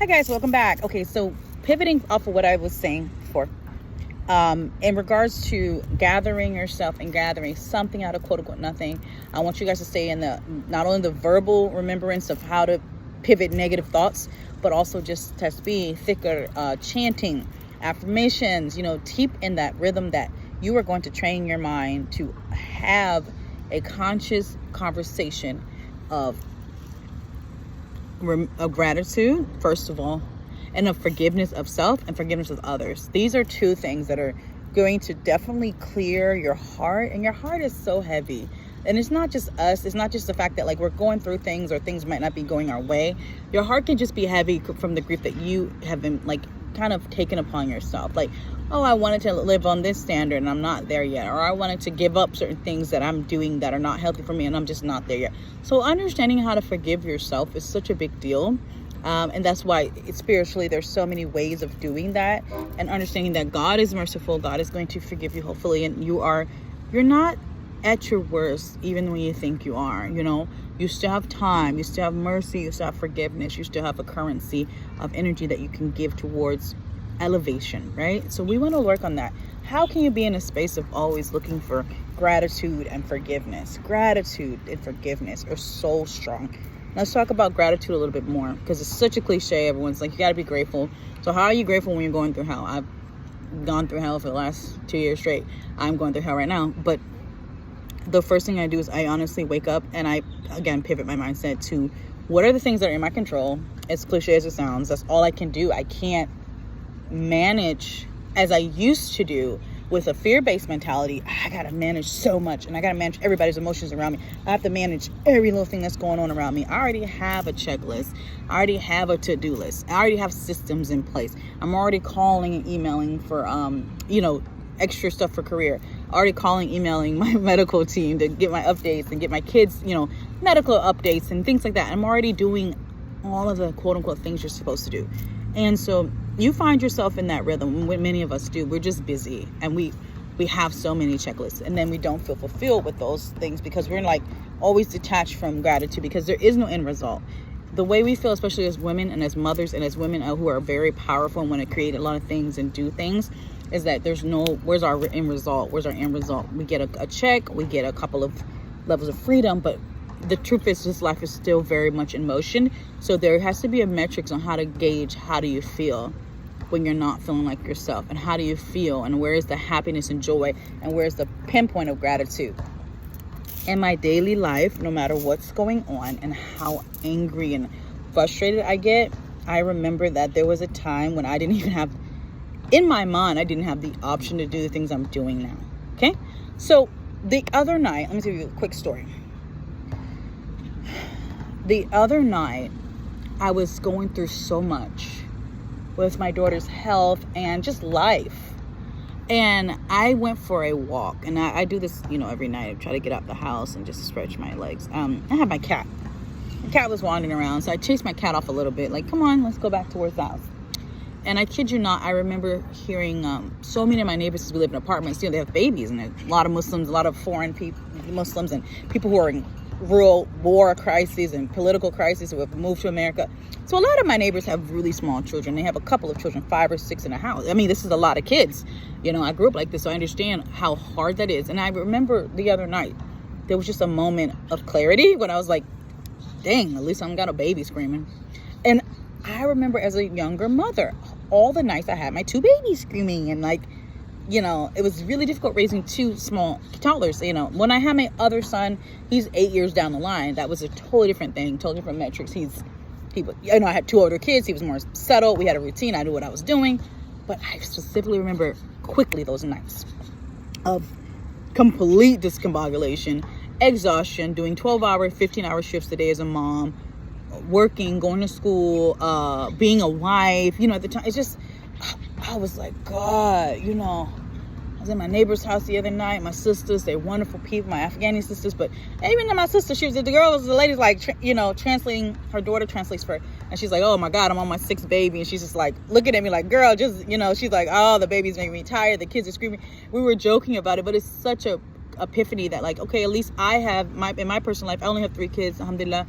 Hi guys, welcome back. Okay, so pivoting off of what I was saying before, in regards to gathering yourself and gathering something out of quote unquote nothing, I want you guys to stay in the not only the verbal remembrance of how to pivot negative thoughts, but also just tasbih, dhikr, chanting, affirmations, keep in that rhythm that you are going to train your mind to have a conscious conversation of gratitude, first of all, and of forgiveness of self and forgiveness of others. These are two things that are going to definitely clear your heart, and your heart is so heavy. And it's not just us, it's not just the fact that like we're going through things or things might not be going our way. Your heart can just be heavy from the grief that you have been like kind of taken upon yourself. Like, oh, I wanted to live on this standard and I'm not there yet, or I wanted to give up certain things that I'm doing that are not healthy for me and I'm just not there yet. So understanding how to forgive yourself is such a big deal. And that's why spiritually there's so many ways of doing that, and understanding that God is merciful, God is going to forgive you hopefully, and you're not at your worst even when you think you are. You still have time, you still have mercy, you still have forgiveness, you still have a currency of energy that you can give towards elevation, right? So we want to work on that. How can you be in a space of always looking for gratitude and forgiveness? Gratitude and forgiveness are so strong. Let's talk about gratitude a little bit more, because it's such a cliche. Everyone's like, you got to be grateful. So how are you grateful when you're going through hell? I've gone through hell for the last 2 years straight. I'm going through hell right now. But the first thing I do is I honestly wake up and I, again, pivot my mindset to what are the things that are in my control. As cliche as it sounds, that's all I can do. I can't manage as I used to do with a fear-based mentality. I gotta manage so much, and I gotta manage everybody's emotions around me. I have to manage every little thing that's going on around me. I already have a checklist. I already have a to-do list. I already have systems in place. I'm already calling and emailing for extra stuff for career. Already calling, emailing my medical team to get my updates and get my kids, medical updates and things like that. I'm already doing all of the quote unquote things you're supposed to do. And so you find yourself in that rhythm. What many of us do, we're just busy and we have so many checklists, and then we don't feel fulfilled with those things because we're like always detached from gratitude, because there is no end result. The way we feel, especially as women and as mothers and as women who are very powerful and want to create a lot of things and do things, is that where's our end result? Where's our end result? We get a check, we get a couple of levels of freedom, but the truth is this life is still very much in motion. So there has to be a metrics on how to gauge how do you feel when you're not feeling like yourself, and how do you feel, and where is the happiness and joy, and where's the pinpoint of gratitude. In my daily life, no matter what's going on and how angry and frustrated I get, I remember that there was a time when I didn't even have, in my mind, I didn't have the option to do the things I'm doing now. Okay? So the other night, let me tell you a quick story. The other night, I was going through so much with my daughter's health and just life. And I went for a walk, and I do this, every night. I try to get out the house and just stretch my legs. I have my cat. The cat was wandering around, so I chased my cat off a little bit. Like, come on, let's go back towards the house. And I kid you not, I remember hearing so many of my neighbors, because we live in apartments, they have babies, and a lot of Muslims, a lot of foreign people, Muslims, and people who are in rural war crises and political crises who have moved to America. So a lot of my neighbors have really small children. They have a couple of children, 5 or 6 in a house. I mean, this is a lot of kids. I grew up like this, so I understand how hard that is. And I remember the other night, there was just a moment of clarity when I was like, dang, at least I got a baby screaming. And I remember as a younger mother, all the nights I had my 2 babies screaming, and it was really difficult raising 2 small toddlers. When I had my other son, he's 8 years down the line. That was a totally different thing, totally different metrics. I had 2 older kids. He was more settled. We had a routine. I knew what I was doing. But I specifically remember quickly those nights of complete discombobulation, exhaustion, doing 12-hour, 15-hour shifts a day as a mom, working, going to school, being a wife. At the time, it's just, I was like, God, I was in my neighbor's house the other night. My sisters, they're wonderful people, my Afghani sisters. But even my sister, the lady's like, translating, her daughter translates for her. And she's like, oh my God, I'm on my 6th baby. And she's just like, looking at me like, girl, just, she's like, oh, the baby's making me tired. The kids are screaming. We were joking about it, but it's such a epiphany that like, okay, at least I have in my personal life, I only have 3 kids, alhamdulillah.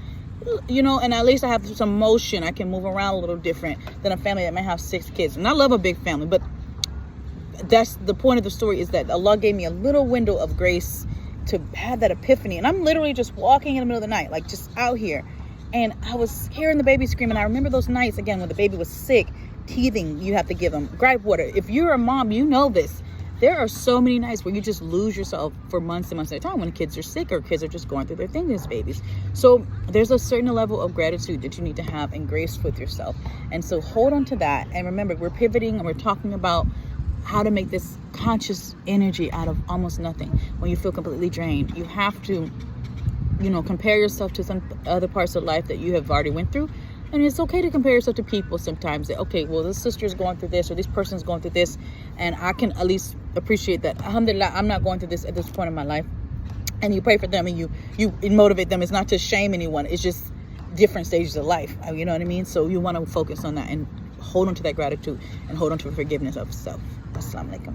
you know, and at least I have some motion. I can move around a little different than a family that might have 6 kids. And I love a big family, but that's the point of the story, is that Allah gave me a little window of grace to have that epiphany. And I'm literally just walking in the middle of the night, like just out here, and I was hearing the baby scream. And I remember those nights again when the baby was sick, teething. You have to give them gripe water. If you're a mom, you know this. There are so many nights where you just lose yourself for months and months at a time when kids are sick or kids are just going through their thing as babies. So there's a certain level of gratitude that you need to have and grace with yourself. And so hold on to that. And remember, we're pivoting and we're talking about how to make this conscious energy out of almost nothing when you feel completely drained. You have to, you know, compare yourself to some other parts of life that you have already went through. And it's okay to compare yourself to people sometimes. That, okay, well, this sister's going through this, or this person's going through this, and I can at least appreciate that. Alhamdulillah, I'm not going through this at this point in my life. And you pray for them, and you motivate them. It's not to shame anyone. It's just different stages of life. You know what I mean? So you want to focus on that and hold on to that gratitude and hold on to the forgiveness of self. Assalamu alaikum.